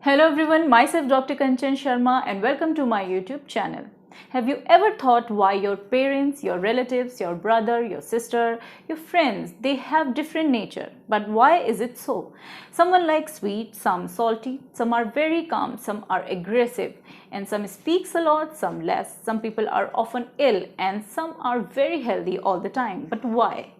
Hello everyone, myself Dr. Kanchan Sharma and welcome to my YouTube channel. Have you ever thought why your parents, your relatives, your brother, your sister, your friends, they have different nature? But why is it so? Someone likes sweet, some salty, some are very calm, some are aggressive, and some speaks a lot, some less. Some people are often ill and some are very healthy all the time. But why?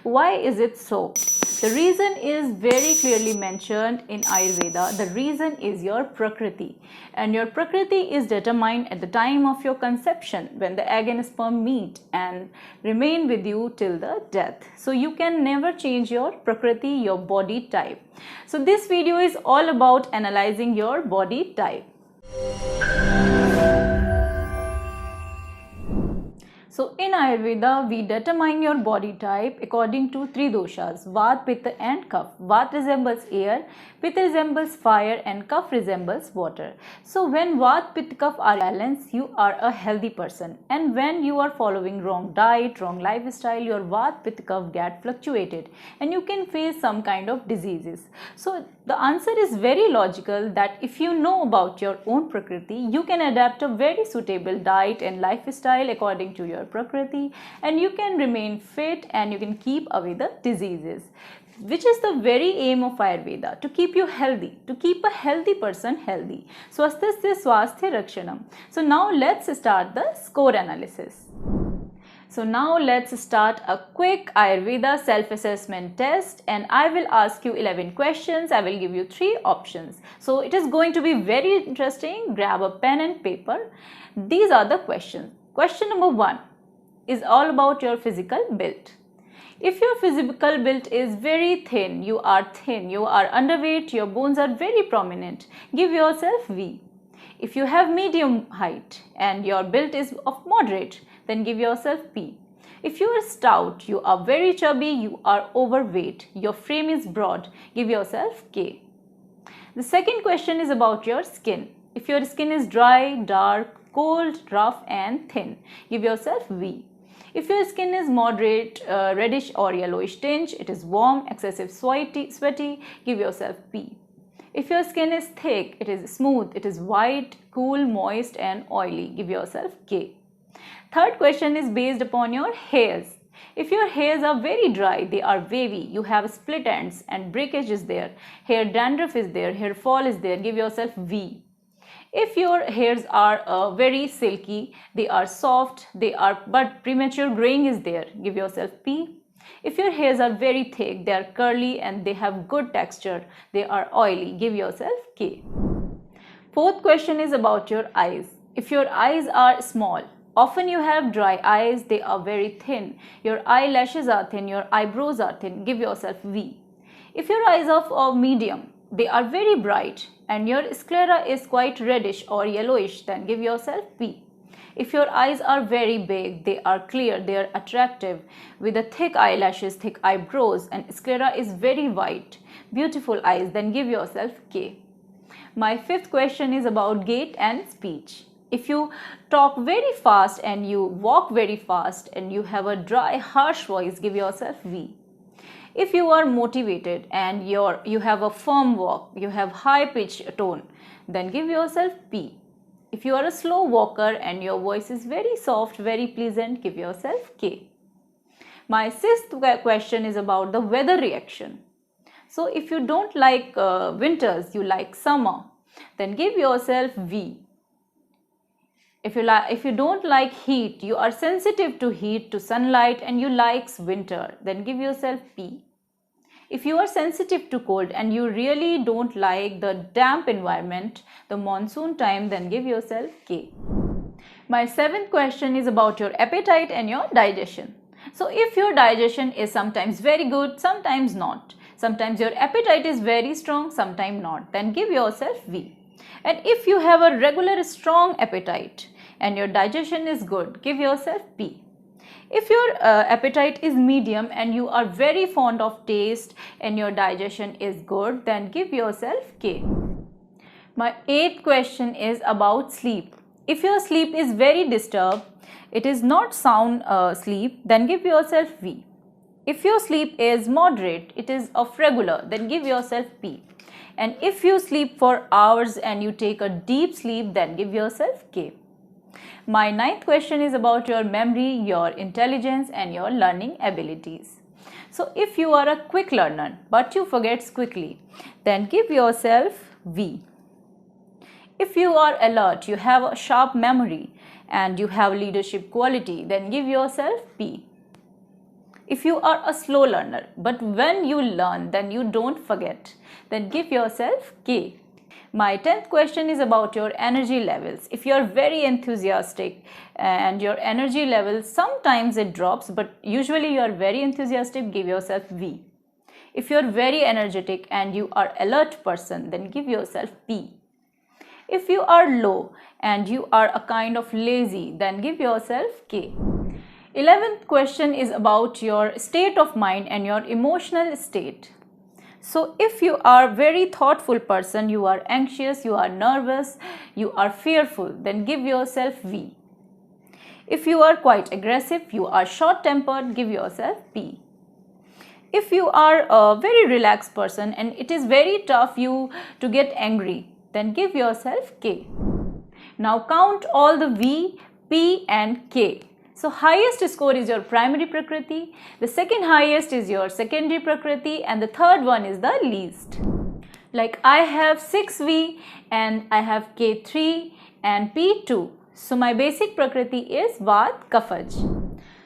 Why is it so? The reason is very clearly mentioned in Ayurveda. The reason is your Prakriti, and your Prakriti is determined at the time of your conception when the egg and sperm meet and remain with you till the death. So you can never change your Prakriti, your body type. So this video is all about analyzing your body type. So in Ayurveda, we determine your body type according to three doshas, Vata, Pitta and Kapha. Vata resembles air, Pitta resembles fire and Kapha resembles water. So when Vata, Pitta, Kapha are balanced, you are a healthy person. And when you are following wrong diet, wrong lifestyle, your Vata, Pitta, Kapha get fluctuated and you can face some kind of diseases. So the answer is very logical that if you know about your own Prakriti, you can adapt a very suitable diet and lifestyle according to your Prakriti, and you can remain fit and you can keep away the diseases, which is the very aim of Ayurveda, to keep you healthy, to keep a healthy person healthy. Swasthasya swasthya rakshanam. So now let's start the score analysis. So now let's start a quick Ayurveda self-assessment test, and I will ask you 11 questions. I will give you 3 options. So it is going to be very interesting. Grab a pen and paper. These are the questions. Question number 1 is all about your physical build. If your physical build is very thin, you are underweight, your bones are very prominent, give yourself V. If you have medium height and your build is of moderate, then give yourself P. If you are stout, you are very chubby, you are overweight, your frame is broad, give yourself K. The second question is about your skin. If your skin is dry, dark, cold, rough and thin, give yourself V. If your skin is moderate, reddish or yellowish tinge, it is warm, excessive sweaty, give yourself P. If your skin is thick, it is smooth, it is white, cool, moist and oily, give yourself K. Third question is based upon your hairs. If your hairs are very dry, they are wavy, you have split ends and breakage is there, hair dandruff is there, hair fall is there, give yourself V. If your hairs are very silky, they are soft, but premature graying is there, give yourself P. If your hairs are very thick, they are curly and they have good texture, they are oily, give yourself K. Fourth question is about your eyes. If your eyes are small, often you have dry eyes, they are very thin, your eyelashes are thin, your eyebrows are thin, give yourself V. If your eyes are medium, they are very bright and your sclera is quite reddish or yellowish, then give yourself P. If your eyes are very big, they are clear, they are attractive with a thick eyelashes, thick eyebrows and sclera is very white, beautiful eyes, then give yourself K. My fifth question is about gait and speech. If you talk very fast and you walk very fast and you have a dry, harsh voice, give yourself V. If you are motivated and you have a firm walk, you have high pitch tone, then give yourself P. If you are a slow walker and your voice is very soft, very pleasant, give yourself K. My sixth question is about the weather reaction. So if you don't like winters, you like summer, then give yourself V. If you don't like heat, you are sensitive to heat, to sunlight and you like winter, then give yourself P. If you are sensitive to cold and you really don't like the damp environment, the monsoon time, then give yourself K. My seventh question is about your appetite and your digestion. So if your digestion is sometimes very good, sometimes not, sometimes your appetite is very strong, sometimes not, then give yourself V. And if you have a regular strong appetite and your digestion is good, give yourself P. If your appetite is medium and you are very fond of taste and your digestion is good, then give yourself K. My eighth question is about sleep. If your sleep is very disturbed, it is not sound sleep, then give yourself V. If your sleep is moderate, it is of regular, then give yourself P. And if you sleep for hours and you take a deep sleep, then give yourself K. My ninth question is about your memory, your intelligence and your learning abilities. So if you are a quick learner but you forget quickly, then give yourself V. If you are alert, you have a sharp memory and you have leadership quality, then give yourself P. If you are a slow learner, but when you learn, then you don't forget, then give yourself K. My 10th question is about your energy levels. If you are very enthusiastic and your energy level, sometimes it drops, but usually you are very enthusiastic, give yourself V. If you are very energetic and you are alert person, then give yourself P. If you are low and you are a kind of lazy, then give yourself K. 11th question is about your state of mind and your emotional state. So if you are a very thoughtful person, you are anxious, you are nervous, you are fearful, then give yourself V. If you are quite aggressive, you are short-tempered, give yourself P. If you are a very relaxed person and it is very tough you to get angry, then give yourself K. Now count all the V, P and K. So highest score is your primary prakriti, the second highest is your secondary prakriti and the third one is the least. Like I have 6V and I have K3 and P2. So my basic prakriti is Vata Kaphaj.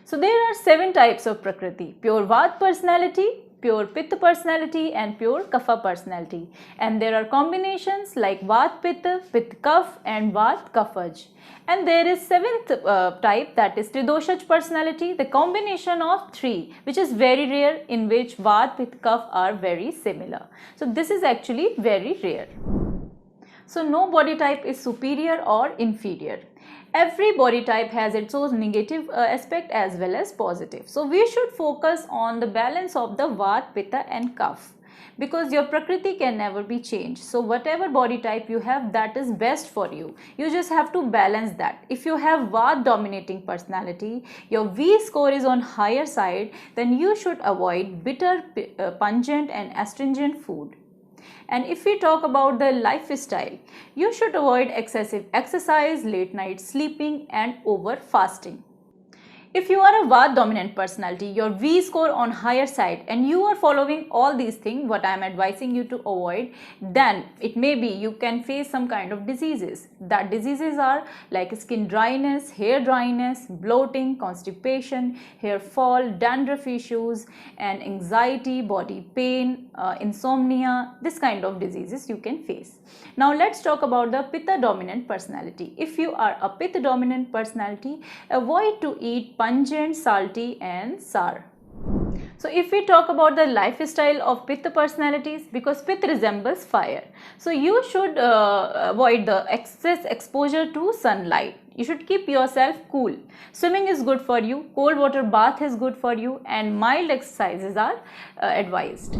So there are 7 types of prakriti: pure Vata personality, pure Pitta personality and pure Kapha personality. And there are combinations like Vata Pitta, Pitta Kapha and Vata Kaphaj. And there is 7th type, that is Tridoshaj personality, the combination of 3, which is very rare, in which Vata, Pitta, Kapha are very similar. So this is actually very rare. So no body type is superior or inferior. Every body type has its own negative aspect as well as positive. So we should focus on the balance of the Vata, Pitta and Kapha, because your prakriti can never be changed. So whatever body type you have, that is best for you. You just have to balance that. If you have Vata dominating personality, your V score is on higher side, then you should avoid bitter, pungent and astringent food. And if we talk about the lifestyle, you should avoid excessive exercise, late night sleeping and over fasting. If you are a Vata dominant personality, your V score on higher side and you are following all these things what I am advising you to avoid, then it may be you can face some kind of diseases. That diseases are like skin dryness, hair dryness, bloating, constipation, hair fall, dandruff issues and anxiety, body pain, insomnia. This kind of diseases you can face. Now let's talk about the Pitta dominant personality. If you are a Pitta dominant personality, avoid to eat pungent, salty and sour. So if we talk about the lifestyle of Pitta personalities, because Pitta resembles fire, so you should avoid the excess exposure to sunlight. You should keep yourself cool. Swimming is good for you, cold water bath is good for you and mild exercises are advised.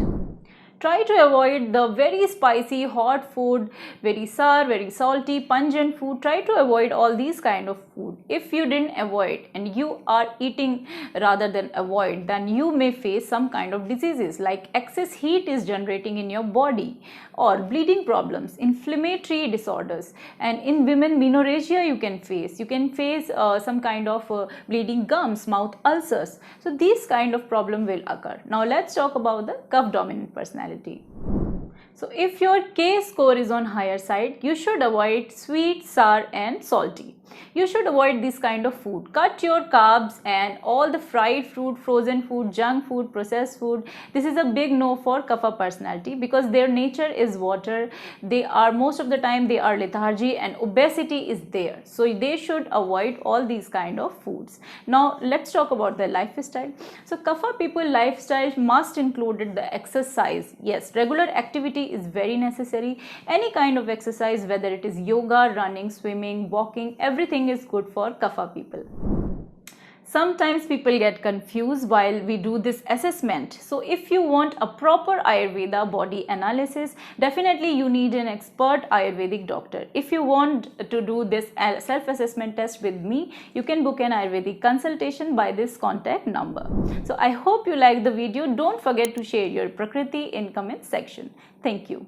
Try to avoid the very spicy, hot food, very sour, very salty, pungent food. Try to avoid all these kind of food. If you didn't avoid and you are eating rather than avoid, then you may face some kind of diseases like excess heat is generating in your body or bleeding problems, inflammatory disorders, and in women menorrhagia you can face. You can face some kind of bleeding gums, mouth ulcers. So these kind of problem will occur. Now let's talk about the Kapha dominant personality. So if your K score is on higher side, you should avoid sweet, sour and salty. You should avoid this kind of food. Cut your carbs and all the fried food, frozen food, junk food, processed food. This is a big no for Kapha personality because their nature is water. They are most of the time they are lethargy and obesity is there. So they should avoid all these kind of foods. Now let's talk about the lifestyle. So Kapha people lifestyle must include the exercise. Yes, regular activity is very necessary. Any kind of exercise, whether it is yoga, running, swimming, walking, everything is good for Kapha people. Sometimes people get confused while we do this assessment. So if you want a proper Ayurveda body analysis, definitely you need an expert Ayurvedic doctor. If you want to do this self-assessment test with me, you can book an Ayurvedic consultation by this contact number. So I hope you like the video. Don't forget to share your Prakriti in comment section. Thank you.